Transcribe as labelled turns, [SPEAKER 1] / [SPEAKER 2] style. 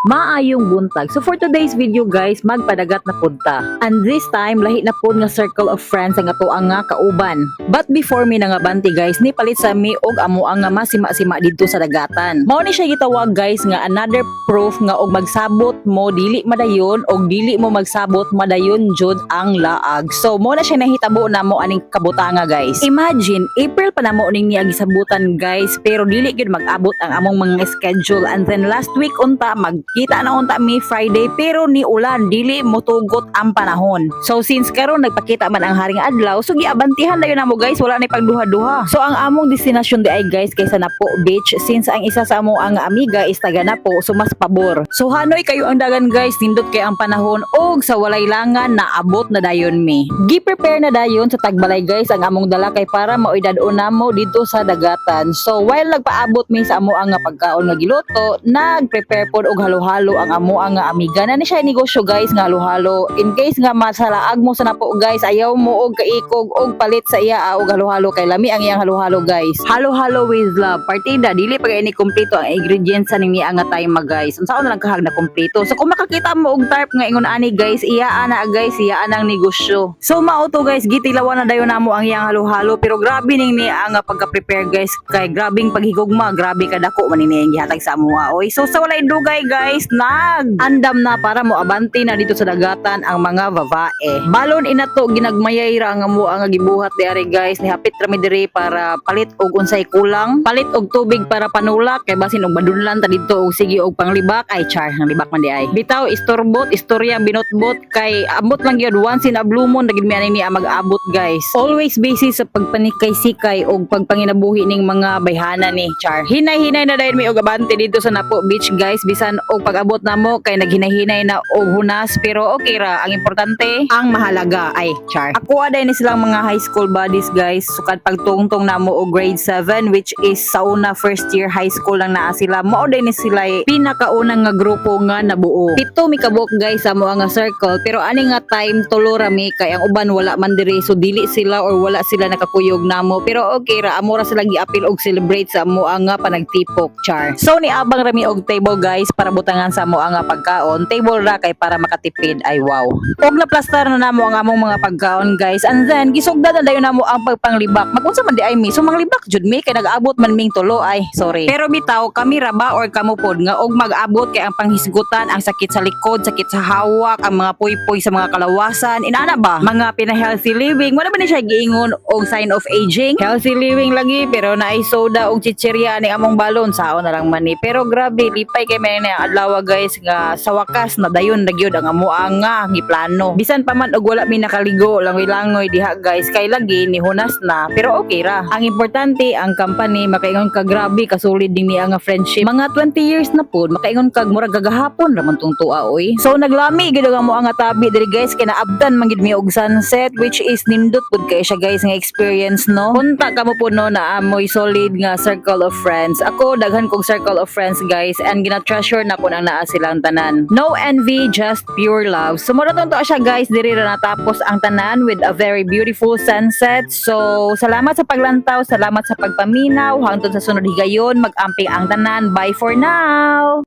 [SPEAKER 1] Maayong buntag. So for today's video guys, magpadagat na punta. And this time, lahi na po nga circle of friends ang ato ang nga kauban. But before mi nga banti guys, ni palit sa mi og amo ang nga masima-sima dito sa dagatan. Mao ni siya gitawag guys nga another proof nga og magsabot mo dili madayon og dili mo magsabot madayon jud ang laag. So mo na siya nahitabo na mo aning kabutanga guys. Imagine, April pa na mo ning niya gisabutan guys, pero dili gyud mag-abot ang among mga schedule. And then last week unta magkita na unta mi Friday pero ni ulan dili motugot ang panahon. So since karon nagpakita man ang haring adlaw, so giabantihan dayon namo guys, wala ni pagduha-duha. So ang among destination di ay guys kaysa Napo Beach, since ang isa sa among ang amiga is taga Napo, so mas pabor. So Hanoy kayo ang dagan guys, nindot kay ang panahon og sa walay langan naabot na dayon mi. Gi-prepare na dayon sa tagbalay guys ang among dala kay para maoidad-on namo dito sa dagatan. So while nagpaabot mi sa amo ang nga pagkaon nga giluto, nag-prepare pod og halo-halo ang amo ang nga amiga na ni siya negosyo guys nga halo-halo. In case nga masalaag mo sa Napo guys, ayaw mo og kaikog og palit sa iya og halo-halo kay lami ang iyang halo-halo guys. Halo-halo with love. Partida dili pa kay ni kumpleto ang ingredients sa ning nga time guys. Unsaon lang kahag na kumpleto. So kung makakita mo og tarp nga ingon ani guys, iya ana guys, iya anang negosyo. So mao to guys, gitilawan na dayon namo ang iyang halo-halo, pero grabe ning ni ang pagka-prepare guys, kay grabing paghigugma, grabe kadako man ini ang gihatag sa amuha oy. So sa walay dugay guys, nag-andam na para mo abanti na dito sa dagatan ang mga babae. Balon inato ginagmayay ra ang amo ang gibuhat diari guys, ni hapit ra mi diri para palit og unsay kulang, palit og tubig para panulak kay basin og madunlan ta dito og sige og panglibak ay char, ang libak man di ay. Bitaw istorbot, istorya binotbot kay abot lang gyud once in a blue moon dagid mi ani ni mag-abot guys. Always basis sa pagpanikay-sikay og pagpanginabuhi ning mga bayhana ni char. Hinay-hinay na dayon mi og abante dito sa Napo Beach guys, bisan og pag-abot namo kay naghinay-hinay na og hunas, pero okay ra, ang importante ang mahalaga ay char. Ako aday ni silang mga high school buddies guys, sukad pagtungtong namo og grade 7 which is sa una first year high school lang naa sila. Mao day ni sila pinakaunang nga grupo nga nabuo. Pito mi kabuk guys sa mo nga circle, pero ani nga time tulo ra mi kay ang uban wala man diri, so dili sila or wala sila nakakuyog namo, pero okay ra, amo ra sila giapil og celebrate sa mo nga panagtipok char. So ni abang rami og table guys para butangan sa mo nga pagkaon, table ra kay para makatipid ay wow. Og naplastar na namo ang among mga pagkaon guys, and then gisugdan na dayon namo ang pagpanglibak. Magunsa man di ay mi, so manglibak jud mi kay nag-abot man ming tulo ay sorry. Pero bitaw kami ra ba or kamo pod nga og mag-abot kay ang panghisgutan, ang sakit sa likod, sakit sa hawak, ang mga puy-puy sa mga kalawasan, inana ba mga pina-healthy living, wala ba ni siya giingon og sign of aging? Healthy living lagi pero naay soda og chichirya ni among balon sao na lang man ni. Pero grabe lipay kay man ni adlaw guys nga sa wakas na dayon na gyud ang amo nga giplano. Bisan pa man og wala mi nakaligo langoy-langoy diha guys kay lagi ni hunas na, pero okay ra. Ang importante ang company makaingon ka grabe kasulid din ni ang friendship. Mga 20 years na pod makaingon kag murag gagahapon ra man tong tuwa oy. So naglami gid ang amo nga tabi diri guys kay naabdan man gid mi og sunset which is nindot pud kay siya guys nga experience no. Punta kamo po no na amoy solid nga circle of friends. Ako daghan kog circle of friends guys, and gina-treasure na po ang naa silang tanan. No envy, just pure love. Sumunod to siya guys, diri ra natapos ang tanan with a very beautiful sunset. So salamat sa paglantaw, salamat sa pagpaminaw, hangtod sa sunod higayon mag-amping ang tanan. Bye for now.